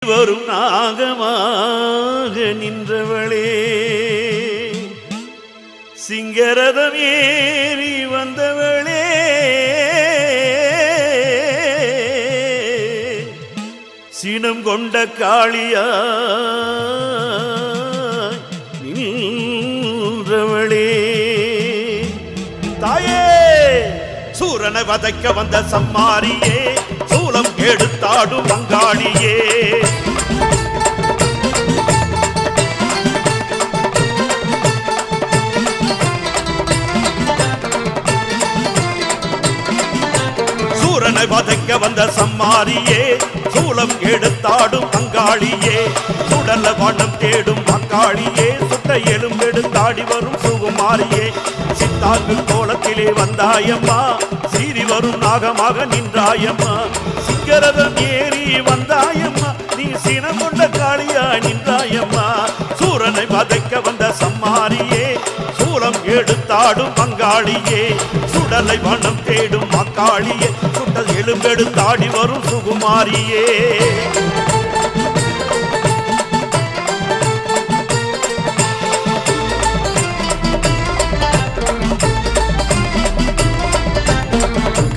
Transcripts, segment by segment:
வரும் நாகமாக நின்றவளே, சிங்கரதம் ஏறி வந்தவளே, சினம் கொண்ட காளியா நின்றவளே. தாயே, சூரனை வதைக்க வந்த சம்மாரியே, சூலம் எடுத்தாடும் அங்காளியே, சூரனை வதைக்க வந்த சம்மாரியே, சூலம் எடுத்தாடும் அங்காளியே, சுடல வனம் தேடும் அங்காளியே, சுட்ட எலும்பெடுத்தாடி வரும் சுகுமாரியே, சித்தாங்கு கோலத்திலே வந்தாயம்மா, சீறி வரும் நாகமாக நின்றாயம்மா, சிங்கரதம் ஏறி வந்தாயம்மா, நீ சினம் கொண்ட காளியா நின்றாயம்மா, சூரனை வதைக்க வந்த சம்மாரியே, சூலம் எடுத்தாடும் அங்காளியே, சுடலை வனம் தேடும் அங்காளியே, சுட்டல் எலும்பெடுத்தாடி வரும் சுகுமாரியே.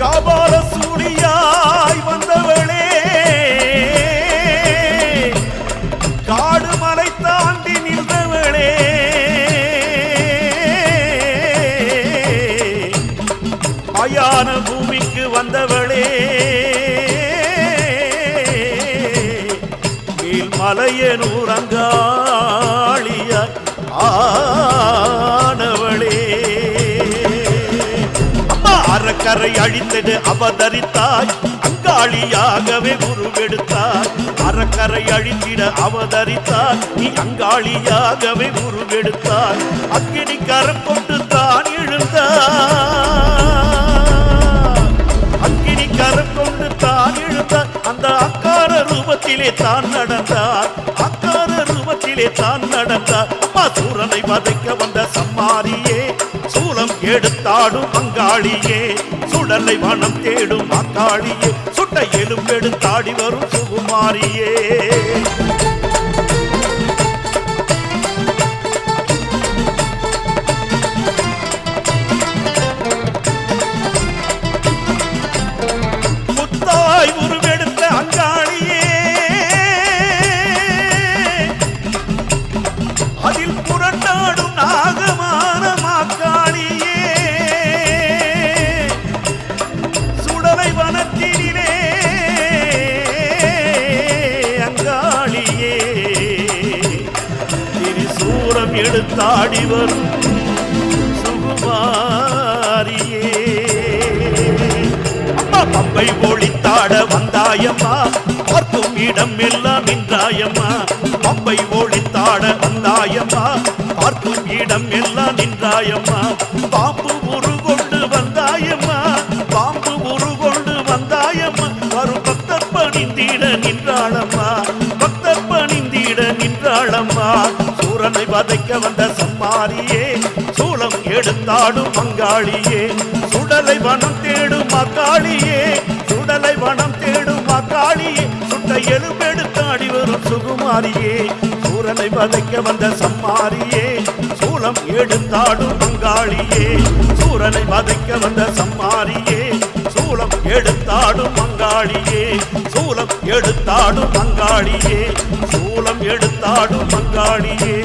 காபால சூழியாய் வந்தவளே, காடு மலை தாண்டி நின்றவளே, மயான பூமிக்கு வந்தவளே, மேல்மலையனூர் அங்காளியாய் ஆனவளே, அறக்கரை அழித்தது அவதரித்தாய், அங்காளியாகவே உருவெடுத்தாய், அறக்கரை அழித்திட அவதரித்தாய், நீ அங்காளியாகவே உருவெடுத்தாய், அக்கினி கரம் கொண்டு தான் எழுந்தாய், அக்கினி கரம் கொண்டு தான் எழுந்தாய், அந்த அக்கார ரூபத்திலே தான் நடந்தார், அக்கார ரூபத்திலே தான் நடந்தார். அம்மா, சூரனை வதைக்க வந்த சம்மாரியே, சூலம் எடுத்தாடும் அங்காளியே, சுடலை வனம் தேடும் அங்காளியே, சுட்ட எலும்பெடுத்தாடி வரும் சுகுமாரியே. முத்தாய் உருவெடுத்த அங்காளியே, அதில் புரண்டாடும் நாகமான மாக்காளியே, சுடலை வனத்தினிலே அங்காளியே, திரிசூலம் எடுத்தாடி வரும் சுகுமாரியே. அம்மா, பம்பை ஒளித்தாட வந்தாயம்மா, பார்க்கும் இடம் எல்லாம் நின்றாயம்மா, பம்பை ஒளித்தாட வந்தாயம்மா, பார்க்கும் இடம் எல்லாம் நின்றாயம்மா, பாம்பு உருகொண்டு வந்தாயம்மா, பாம்பு உருகொண்டு வந்தாயம்மா, வரும் பக்தர் பணிந்திட நின்றாளம்மா, பக்தர் பணிந்திட நின்றாளம்மா, சூரனை வதைக்க வந்த சம்மாரியே, சூலம் எடுத்தாடும் அங்காளியே, சுடலை வனம் தேடும் அங்காளியே, சுடலை வனம் தேடும் அங்காளியே, சுட்ட எலும்பெடுத்தாடி வரும் சுகுமாரியே, சூரனை வதைக்க வந்த சம்மாரியே, சூலம் எடுத்தாடும் அங்காளியே, சூரனை வதைக்க வந்த சம்மாரியே, சூலம் எடுத்தாடும் அங்காளியே, சூலம் எடுத்தாடும் அங்காளியே, சூலம் எடுத்தாடும் அங்காளியே,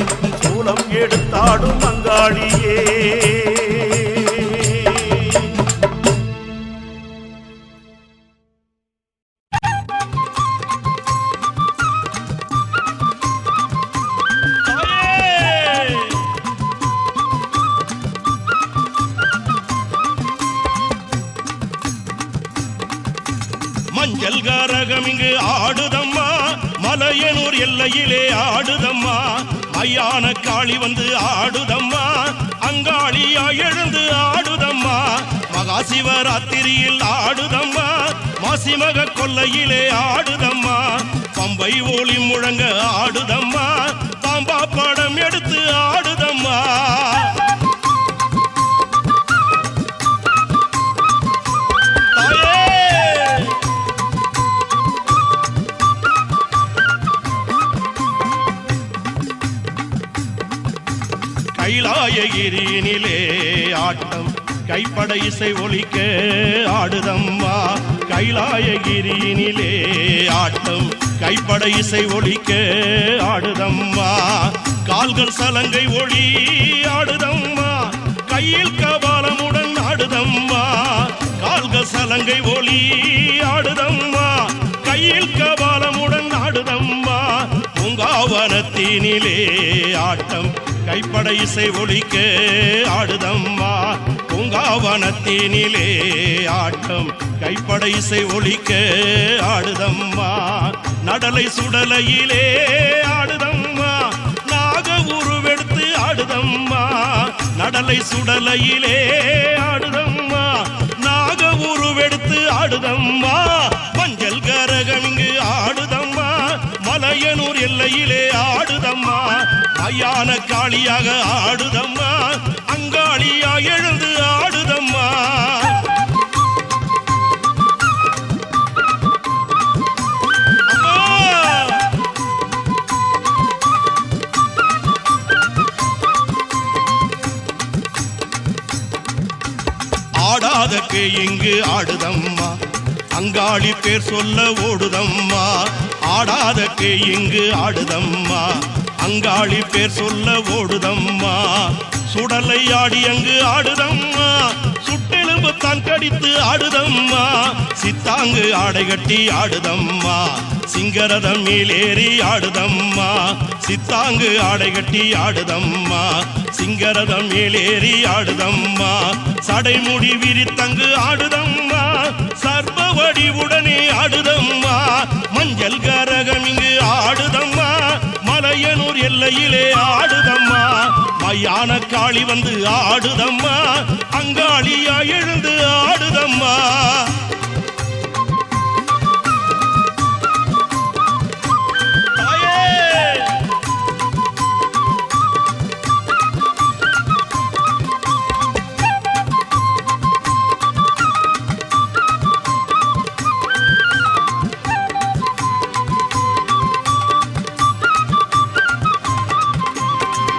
சூலம் எடுத்தாடும் அங்காளியே. மஞ்சள் காரகம் இங்கு ஆடுதம்மா, மலையனூர் எல்லையிலே ஆடுதம்மா, ஐயான காளி வந்து ஆடுதம்மா, அங்காளியா எழுந்து ஆடுதம்மா, மகா சிவராத்திரியில் ஆடுதம்மா, மாசிமக கொல்லையிலே ஆடுதம்மா, பம்பை ஒளி முழங்க ஆடுதம்மா, பாம்பா படம் எடுத்து ஆடுதம்மா. தாயே, கைலாயகிரியினிலே ஆட்டம் கைப்பட இசை ஒலிக்க ஆடுதம்மா கைலாயகிரியினிலே ஆட்டம் கைப்பட இசை ஒலிக்க ஆடுதம்மா கால்கள் சலங்கை ஒளி ஆடுதம்மா கையில் கபாலமுடன் ஆடுதம்மா கால்கள் சலங்கை ஒளி ஆடுதம்மா கையில் கபாலமுடன் ஆடுதம்மா பூங்காவனத்தினிலே ஆட்டம் கைப்பட இசை ஒலிக்க ஆடுதம்மா பூங்காவனத்தினிலே ஆட்டம் கைப்பட இசை ஒலிக்க ஆடுதம்மா நடலை சுடலையிலே ஆடுதம்மா நாக உருவெடுத்து ஆடுதம்மா நடலை சுடலையிலே ஆடுதம்மா நாக உருவெடுத்து ஆடுதம்மா மஞ்சள் கரகம் இங்கு ஆடுதம்மா மலையனூர் எல்லையிலே ஆடுதம்மா ஐயான காளியாக ஆடுதம்மா அங்காளியா எழுந்து ஆடுதம்மா ஆடாத பேய் இங்கு ஆடுதம்மா அங்காளி பேர் சொல்ல ஓடுதம்மா ஆடாத பேய் இங்கு ஆடுதம்மா அங்காளி பேர் சொல்ல ஓடுதம்மா சுடலை ஆடி அங்கு ஆடுதம்மா சுட்டெலும்பு தான் கடித்து ஆடுதம்மா சித்தாங்கு ஆடை கட்டி ஆடுதம்மா சிங்கரதம் மேலேறி ஆடுதம்மா சித்தாங்கு ஆடை கட்டி ஆடுதம்மா சிங்கரதம் மேலேறி ஆடுதம்மா சடைமுடி விரித்தங்கு ஆடுதம்மா சர்ப வடிவுடனே ஆடுதம்மா மஞ்சள் கரகம் இங்கு ஆடுதம்மா மலையனூர் எல்லையிலே ஆடுதம்மா மையான காளி வந்து ஆடுதம்மா அங்காளியா எழுந்து ஆடுதம்மா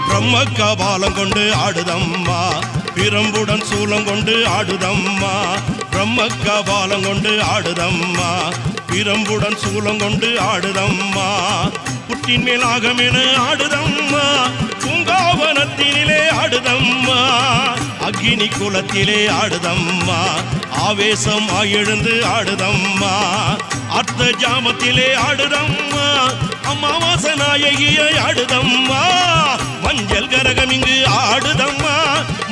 பிரம்ம கபாலம் கொண்டு ஆடுதம்மா பிரம்புடன் சூலம் கொண்டு ஆடுதம்மா பிரம்ம கபாலம் கொண்டு ஆடுதம்மா பிரம்புடன் சூலம் கொண்டு ஆடுதம்மா புட்டின் மேலாகமென ஆடுதம்மா பூங்காவனத்தினிலே ஆடுதம்மா அக்னி குலத்திலே ஆடுதம்மா ஆவேசம் எழுந்து ஆடுதம்மா அர்த்த ஜாமத்திலே ஆடுதம்மா அமாவாச நாயகியை ஆடுதம்மா மஞ்சள் கரகம் இங்கு ஆடுதம்மா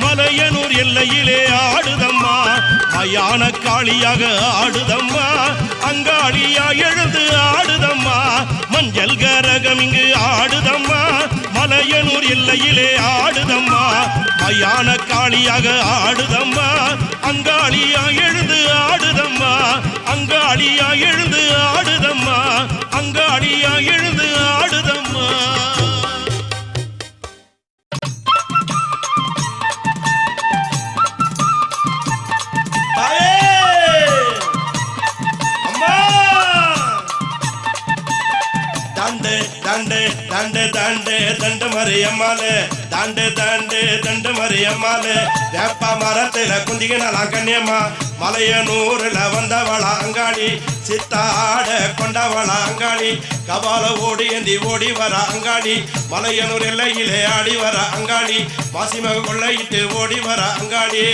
மலையனூர் எல்லையிலே ஆடுதம்மா மயான காளியாக ஆடுதம்மா அங்காளியா எழுந்து ஆடுதம்மா மஞ்சள் கரகம் இங்கு ஆடுதம்மா மலையனூர் எல்லையிலே ஆடுதம்மா மயான காளியாக ஆடுதம்மா அங்காளியா எழுந்து ஆடுதம்மா அங்காளியா எழுந்து ஆடுதம்மா அங்காளியா எழுந்து ஆடுதம்மா தாண்டே தாண்டே தாண்டே தண்டு மரியம்மாளு தாண்டே தாண்டே தண்டு மரியம்மாளு வேப்பா மரத்துல குந்திகனாலாம் கண்ணியம்மா மலையனூர்ல வந்தவளா அங்காளி சித்தாட கொண்டவளா அங்காளி கபால ஓடி ஏந்தி ஓடி வர அங்காளி மலையனூர் எல்லையிலே ஆடி வர அங்காளி மாசிமக கொள்ளையிட்டு ஓடி வர அங்காளி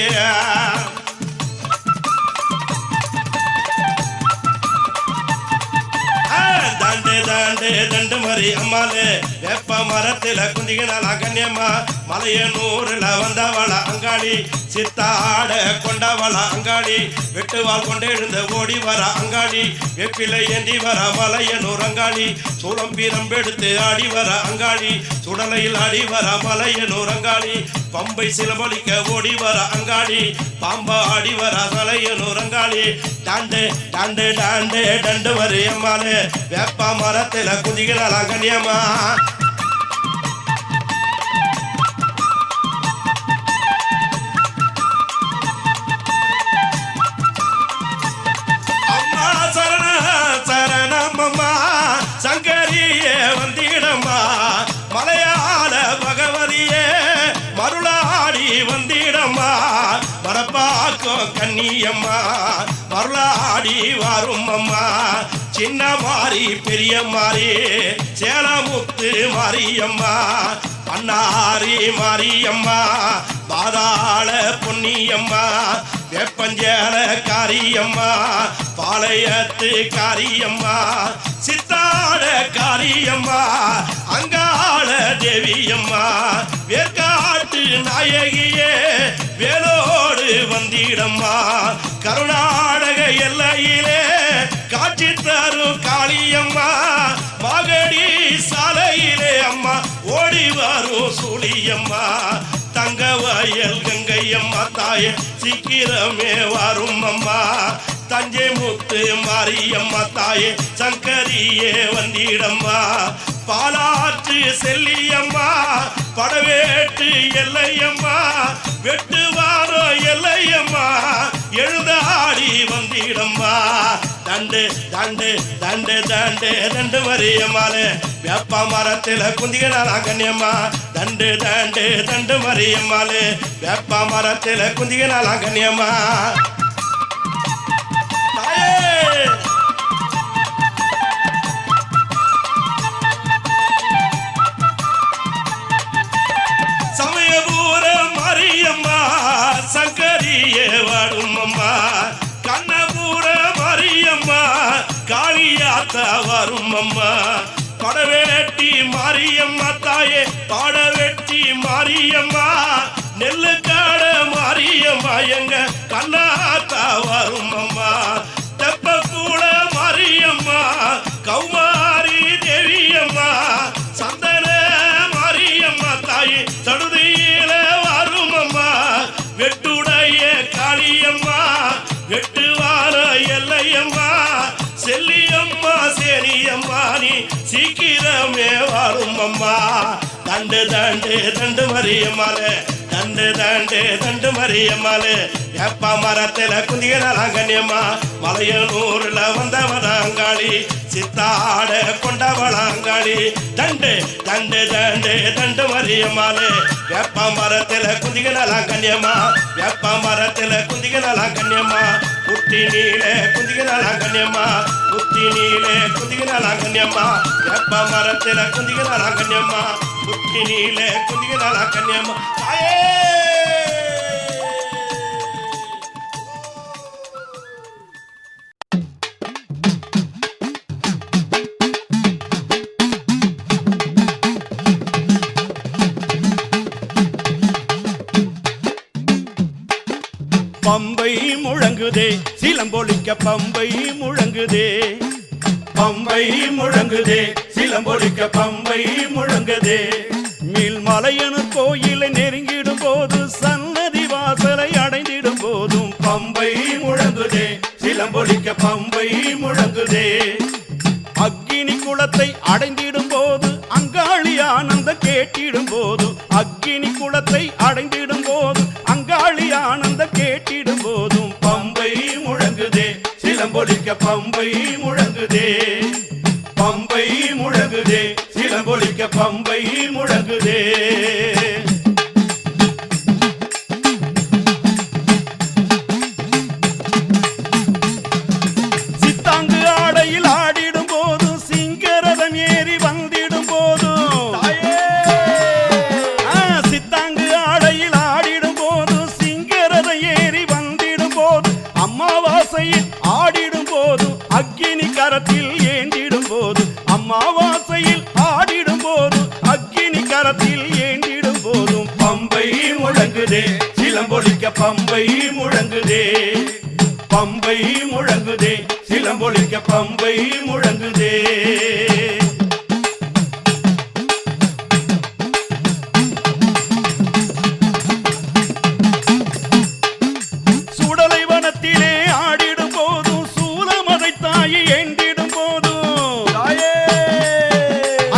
தாண்டே தாண்டே தண்டு மரி அம்மாளு வேப்ப மரத்துல குந்திகனாலாம் கண்ணியம்மா மலையனூர்ல வந்தவளா அங்காளி சித்தாட கொண்டவளா அங்காளி வெட்டுவாள் கொண்டு எழுந்த ஓடி வர அங்காளி வெப்பிலை ஏந்தி வர மலையனூர் அங்காளி சூளம் பீரம்பெடுத்து ஆடி வர அங்காளி சுடலையில் ஆடி வர மலையனூர் அங்காளி பம்பை சிலம்பொலிக்க ஓடி வர அங்காளி பாம்பா ஆடி வர மலையனூர் அங்காளி தாண்டே தாண்டே தாண்டே தண்டு மரி அம்மாளு வேப்ப மரத்துல குந்திகளாலாம் கண்ணியம்மா அம்மா சரண சரணமம்மா சங்கரியே வந்திடம்மா மலையாள பகவதியே பம்பாக்கும் கண்ணியம்மா வரலாடி வரும் அம்மா சின்ன மாறி பெரிய மாறி சேலமுத்து மாரியம்மா பண்ணாரி மாரியம்மா பாதாள பொன்னியம்மா வெப்பஞ்சேல காரியம்மா பாளையத்து காரியம்மா சித்தாட காரியம்மா அங்காள தேவியம்மா வேற்காட்டு நாயகியே வேலோடு வந்திடம்மா கருநாடக எல்லையிலே காட்சி தரும் காளியம்மா மகடி சாலையிலே அம்மா ஓடி வரும் சூழியம்மா தங்க வயல் கங்கையம்மா தாயே சீக்கிரமே வரும் அம்மா தஞ்சை முத்து மாரியம்மா தாயே சங்கரியே வந்திடம்மா பாலாற்று செல்லியம்மா படவேட்டு எல்லையம்மா வெட்டுவாரோ எல்லையம்மா எழுதாடி வந்திடம்மா தண்டு தண்டு தண்டு தண்டு தண்டு மரியம்மாளே வேப்ப மரத்தில் குந்திகளாலா கண்ணியம்மா தண்டு தண்டு தண்டு மரியம்மாளே வேப்ப மரத்தில் குந்திகளாலா கண்ணியம்மா சமயபூர மரியம்மா சங்கரியே வாடும் அம்மா கண்ணபூர மரியம்மா காளியாத்த வரும் அம்மா படவேட்டி மாரியம்மா தாயே பாடவேட்டி மாரியம்மா நெல்லுக்காட மாரியம்மா எங்க கண்ணாத்தா வரும் அம்மா தெப்பக்கூட மாரியம்மா கௌமாரி தேவியம்மா சந்தன மாரியம்மா தாயே சடுதியில வரும் அம்மா வெட்டுடைய காளியம்மா வெட்டுவார எல்லையம்மா செல்லியம்மா சேனியம்மா நீ சீக்கிரமே வரும் அம்மா தண்டு தண்டு தண்டு மரியம்மாளே தண்டு தண்டு தண்டு மரியம்மாளே வேப்ப மரத்தில் குந்திகளாலா கண்ணியம்மா மலையனூர்ல வந்தவனாங்காளி சித்தாட கொண்டவளாங்காளி தண்டு தண்டு தண்டு தண்டு மரியம்மாளே வேப்ப மரத்தில் குந்திகளாலா கண்ணியம்மா வேப்ப மரத்தில் குந்திகளாலா கண்ணியம்மா புட்டி நீல குந்திகளாலா கண்ணியம்மா புட்டி நீல குந்திகளாலா கண்ணியம்மா வேப்ப மரத்தில் குந்திகளாலா கண்ணியம்மா புட்டி நீல குந்திகளாலா கண்ணியம்மா தாயே பம்பை முழங்குதே சிலம்பொலிக்க பம்பை முழங்குதே பம்பை முழங்குதே சிலம்பொலிக்க பம்பை முழங்குதே மேல்மலையனூர் கோயிலை நெருங்கிடும் போது சன்னதி வாசலை அடைந்திடும் போதும் பம்பை முழங்குதே சிலம்பொலிக்க பம்பை முழங்குதே அக்கினி குளத்தை அடைந்திடும் போது அங்காளி ஆனந்த கேட்டிடும் போது அக்கினி குளத்தை அடைந்திடும் போது அங்காளி ஆனந்த கேட்டிடும் போதும் பம்பை முழங்குதே சிலம்பொலிக்க பம்பை முழங்குதே பம்பை முழங்குதே சிலம்பொலிக்க பம்பை முழங்குதே சித்தாங்கு ஆடையில் ஆடிடும் போது சிங்கரதம் ஏறி வந்திடும் போது சித்தாங்கு ஆடையில் ஆடிடும் போது சிங்கரதம் ஏறி வந்திடும் போது அம்மாவாசையில் ஆடிடும் போது அக்கினி கரத்தில் ஏந்திடும் போது அம்மாவாசையில் ஆடிடும் போது அக்கினி கரத்தில் ஏந்திடும் போதும் பம்பை முழங்குதே சிலம்பொலிக்க பம்பை முழங்குதே பம்பை முழங்குதே சிலம்பொலிக்க பம்பை முழங்குதே சுடலை வனத்திலே ஆடிடும் போதும் சூலமதை தாயி ஏந்திடும் போதும்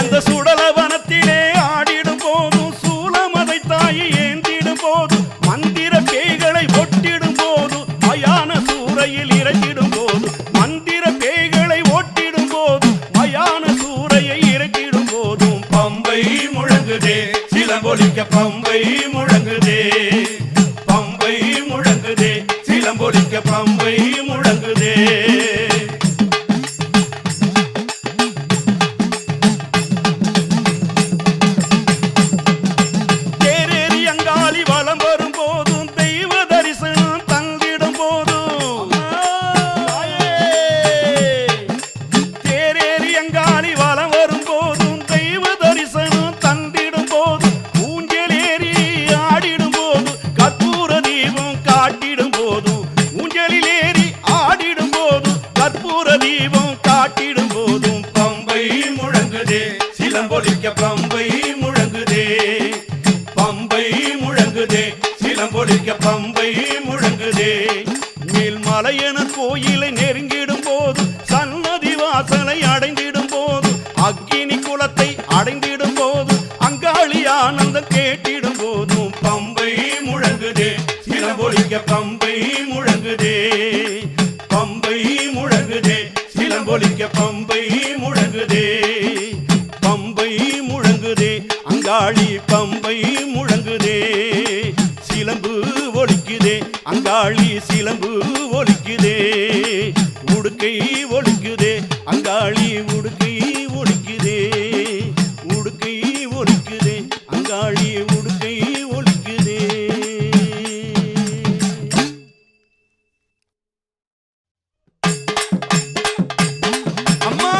அந்த சுடல வனத்திலே ஆடிடும் போதும் சூலமதை தாயி ஏந்திடும் போது மந்திர பேய்களை ஒட்டிடும் போது மயான சூறையில் இறக்கிடும் போது மந்திர பேய்களை ஓட்டிடும் போது மயான சூறையை இறக்கிடும் போதும் பம்பை முழங்குதே சிலம்பொலிக்க பம்பை முழங்குதே பம்பை முழங்குதே சிலம்பொலிக்க பம்பை முழங்குதே பம்பை முழங்குதே சிலம்பொலிக்க பம்பை முழங்குதே மேல்மலையன கோயிலை நெருங்கிடும் போது சன்னதி வாசலை அடைந்திடும் போது அக்கினி குலத்தை அடைந்திடும் போது அங்காளி ஆனந்தம் கேட்டிடும் போதும் பம்பை முழங்குதே சிலம்பொலிக்க பம்பை முழங்குதே பம்பை முழங்குதே சிலம்பொலிக்க பம்பை முழங்குதே பம்பை முழங்குதே அங்காளி பம்பை முழங்குதே சிலம்பு ஒலிக்குதே அங்காளி சிலம்பு ஒலிக்குதே உடுக்கை ஒலிக்குதே அங்காளி உடுக்கை ஒலிக்குதே உடுக்கை ஒலிக்குதே அங்காளி உடுக்கை ஒலிக்குதே அம்மா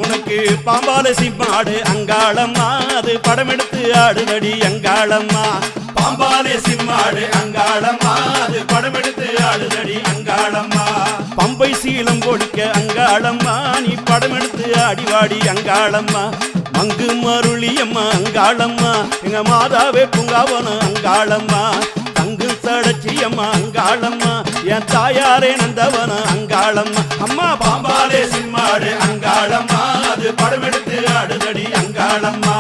உனக்கு பாம்பால சிம்மாடு அங்காளம்மா அது படமெடுத்து ஆடுதடி அங்காளம்மா பாம்பாலே சிம்மாடு அங்காளம்மா அது படமெடுத்து ஆடுதடி அங்காளம்மா பம்பை சீலம் கொடுக்க அங்காளம்மா நீ படமெடுத்து ஆடிவாடி அங்காளம்மா மங்கு மருளியம்மா அங்காளம்மா எங்க மாதாவே பூங்காவனம் அங்காளம்மா தங்கு சடச்சியம்மா அங்காளம்மா என் தாயாரே நந்தவனம் அங்காளம்மா அம்மா பாம்பாலே சிம்மாடு அங்காளம்மா அது படமெடுத்து ஆடுதடி அங்காளம்மா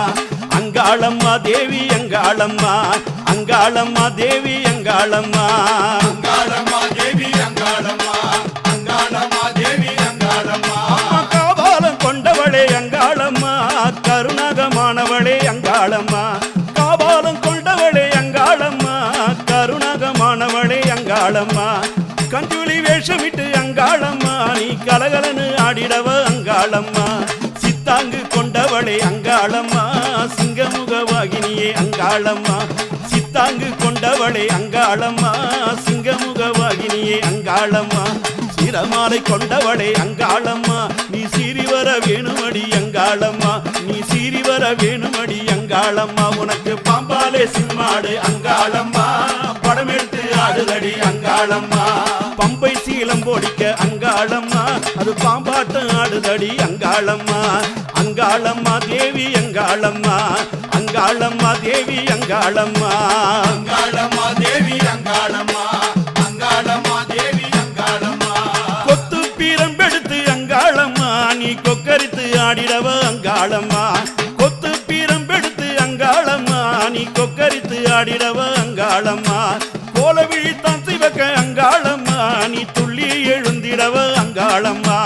அங்காளம்மா தேவி அங்காளம்மா அங்காளம்மா தேவி அங்காளம்மா அங்காளம்மா தேவி அங்காளம்மா அங்காளம்மா தேவி அங்காளம்மா காபாலம் கொண்டவளே அங்காளம்மா கருணாகமானவளே அங்காளம்மா காபாலம் கொண்டவளே அங்காளம்மா கருணாகமானவளே அங்காளம்மா கஞ்சுளி வேஷமிட்டு அங்காளம்மா நீ கலகலன்னு ஆடிடவ அங்காளம்மா சித்தாங்கு கொண்டவளே அங்காளம்மா சிங்கமுகவாகினியே அங்காளம்மா சித்தாங்கு கொண்டவளே அங்காளம்மா சிங்கமுகவாகினியே அங்காளம்மா சிரமாலை கொண்டவளே அங்காளம்மா நீ சீறி வர வேணுமடி அங்காளம்மா நீ சீறி வர வேணுமடி அங்காளம்மா உனக்கு பாம்பாலே சிம்மாடு அங்காளம்மா படமெடுத்து ஆடுதடி அங்காளம்மா பம்பை சீலம் போடிக்க அங்காளம்மா அது பாம்பாட்டம் ஆடுதடி அங்காளம்மா அங்காளம்மா தேவி அங்காளம்மா அங்காளம்மா தேவி அங்காளம்மா அங்காளம்மா தேவி அங்காளம்மா அங்காளம்மா தேவி அங்காளம்மா கொத்து பீரம்பெடுத்து அங்காளம்மா நீ கொக்கரித்து ஆடிடவ அங்காளம்மா கொத்து பீரம்பெடுத்து அங்காளம்மா நீ கொக்கரித்து ஆடிடவ அங்காளம்மா கோல விழித்தான் சிவக்க அங்காளம்மா நீ துள்ளி எழுந்திடவ அங்காளம்மா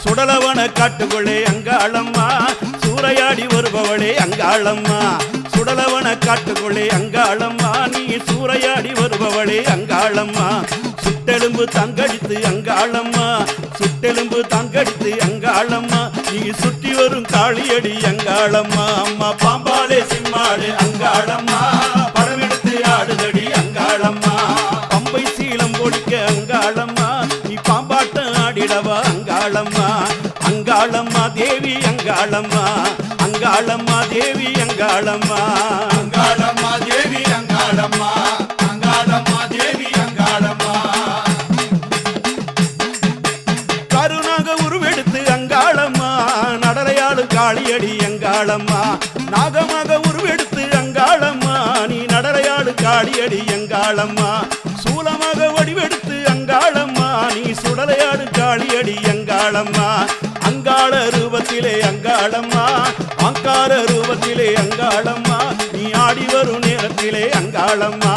சுடலவன காட்டுகளே அங்காளம்மா சூறையாடி வருபவளே அங்காளம்மா சுடலவன காட்டுகளே அங்காளம்மா நீ சூறையாடி வருபவளே அங்காளம்மா சுட்டெலும்பு தங்கடித்து அங்காளம்மா சுட்டெலும்பு தங்கடித்து அங்காளம்மா நீ சுற்றி வரும் காளியடி அங்காளம்மா அம்மா பாம்பாலே சிம்மாடு அங்காளம்மா படமெடுத்து ஆடுதடி அங்காளம்மா பம்பை சீலம் பொடிக்க அங்காளம்மா நீ பாம்பாட்டம் ஆடிடவா அங்காளம்மா அங்காளம்மா தேவி அங்காளம்மா அங்காளம்மா தேவி அங்காளம்மா அங்காளம்மா தேவி அங்காளம்மா அங்காளம்மா தேவி அங்காளம்மா கருணாக உருவெடுத்து அங்காளம்மா நடரையாடு காளியடி அங்காளம்மா நாகமாக உருவெடுத்து அங்காளம்மா நீ நடரையாடு காளியடி அங்காளம்மா சூலமாக வடிவெடுத்து அங்காளம்மா நீ சுடலையாடு காளியடி அங்காளம்மா அங்காள ரூபத்திலே அங்காளம்மா அங்கார ரூபத்திலே அங்காளம்மா நீ ஆடி வரும் நேரத்திலே அங்காளம்மா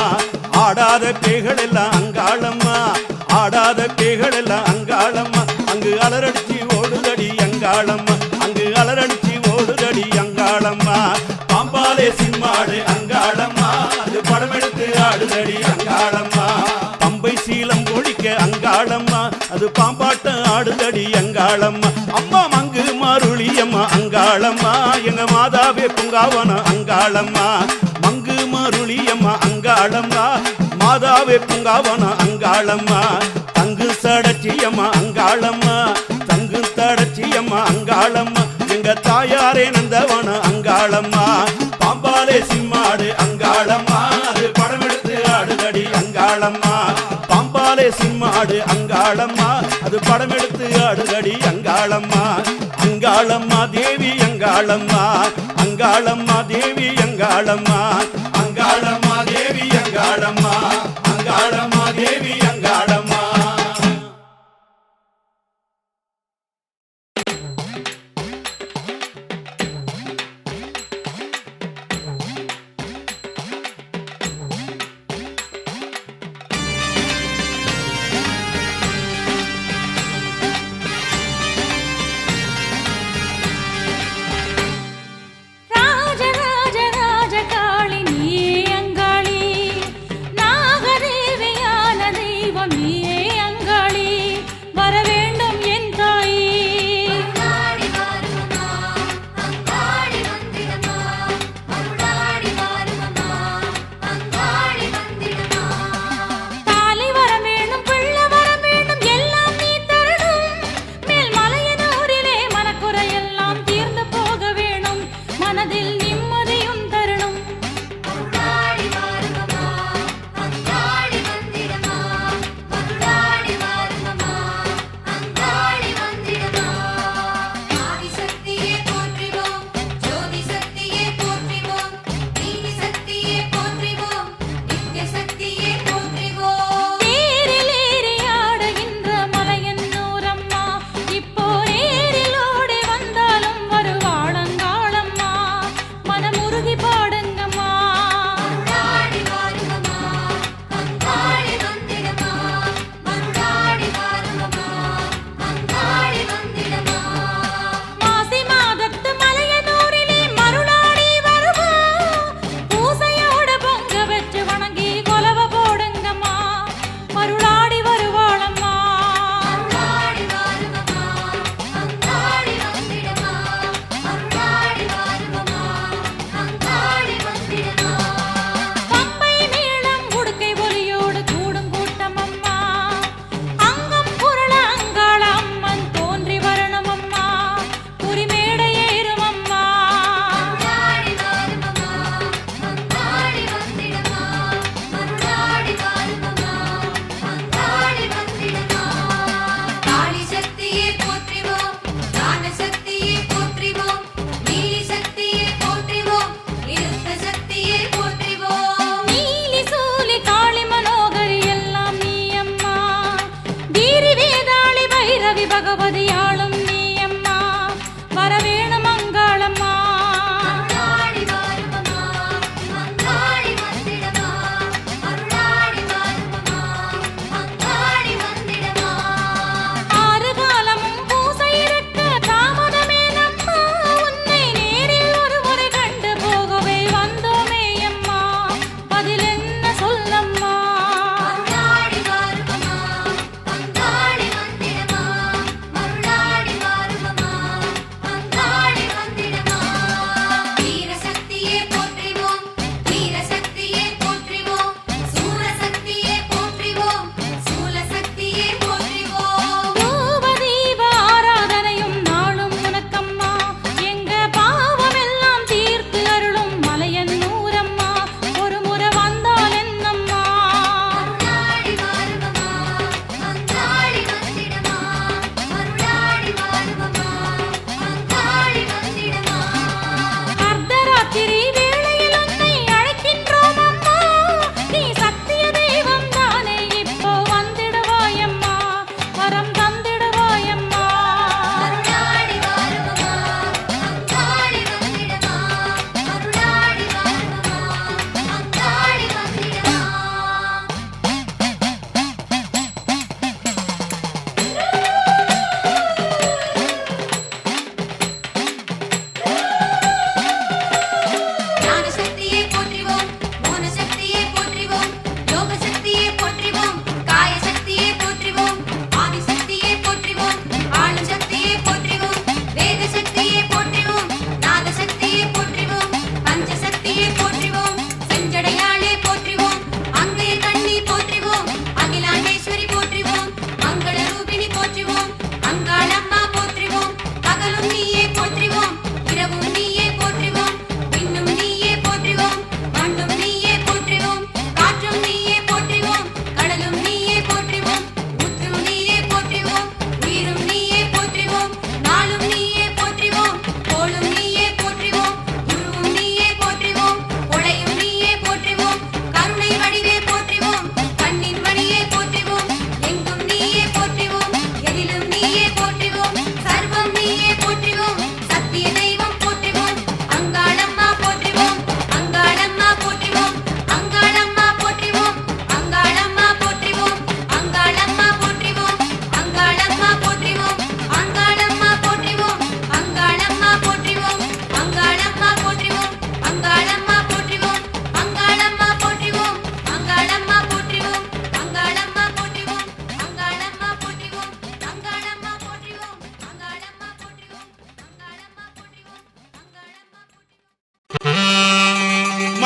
ஆடாத பேய்கள் எல்லாம் அங்காளம்மா ஆடாத பேய்கள் எல்லாம் அங்காளம்மா அங்கு அலரடிச்சு ஓடுதடி அங்காளம்மா அங்கு அலரடிச்சு ஓடுதடி அங்காளம்மா பாம்பாலே சிம்மாடு அங்காளம்மா அது படமெடுத்து ஆடுதடி அங்காளம்மா பம்பை சீலம் ஒழிக்க அங்காளம்மா அது பாம்பாட்டம் ஆடுதடி அங்காளம்மா அம்மா மங்கு மருளியம்மா அங்காளம்மா எங்க மாதாவே பூங்காவனம் அங்காளம்மா மங்கு மருளியம்மா அங்காளம்மா மாதாவே பூங்காவனம் அங்காளம்மா தங்கு சடச்சியம்மா அங்காளம்மா தங்கு தடச்சியம்மா அங்காளம்மா எங்க தாயாரே நந்தவனம் அங்காளம்மா பாம்பாலே சிம்மாடு அங்காளம்மா அது படமெடுத்து ஆடுதடி அங்காளம்மா பாம்பாலே சிம்மாடு அங்காளம்மா அது படமெடுத்து ஆடுதடி அங்காளம்மா அங்காள அங்காளம்மா தேவி அங்காளம்மா அங்காளம்மா தேவி அங்காளம்மா அங்காளம்மா தேவி அங்காளம்மா அங்காளம்மா தேவி அங்காளம்மா ராஜ ராஜ காளி நீ அங்காளி நாகதேவியான தெய்வம் நீ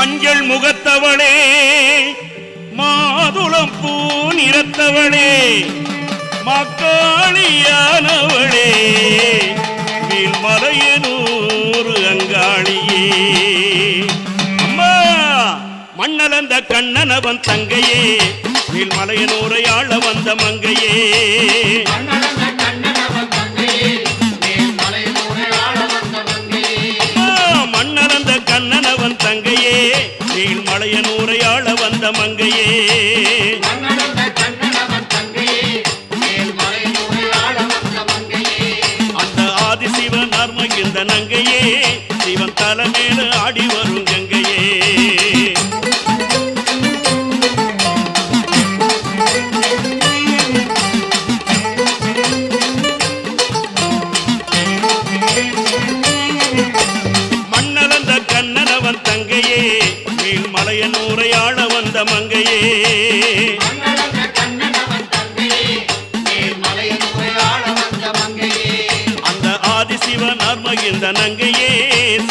மஞ்சள் முகத்தவளே மாதுளம் பூ நிறத்தவளே மக்காளியானவளே வீழ்மலையனூர் அங்காளியே அம்மா மண்ணலந்த கண்ணனவன் தங்கையே வீழ்மலையனூரை ஆள வந்த மங்கையே மண்ணலந்த கண்ணனவன் தங்கையே வீழ்மலையனூரை ஆள வந்த மங்கையே அந்த ஆதிசிவன் அர்மகிந்த நங்கையே சிவன் தலைமையில ஆடி வரும் கங்கையே மண்ணலந்த கண்ணனவன் தங்கையே வீழ்மலையனூரை ஆள வந்த மங்கையே அந்த ஆதிசிவன் அர்மகிந்த நங்கையே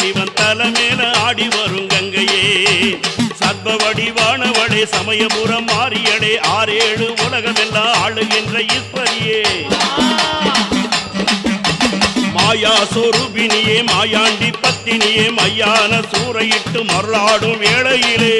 சிவன் தலைமையில ஆடி வரும் கங்கையே சர்வ வடிவானவளே சமயபுரம் மாறியடே 6-7 உலகமெல்லாம் ஆளுகின்ற ஈஸ்வரியே மாயா சொரூபினியே மாயாண்டி பத்தினியே மையான சூறையிட்டு மருளாடும் வேளையிலே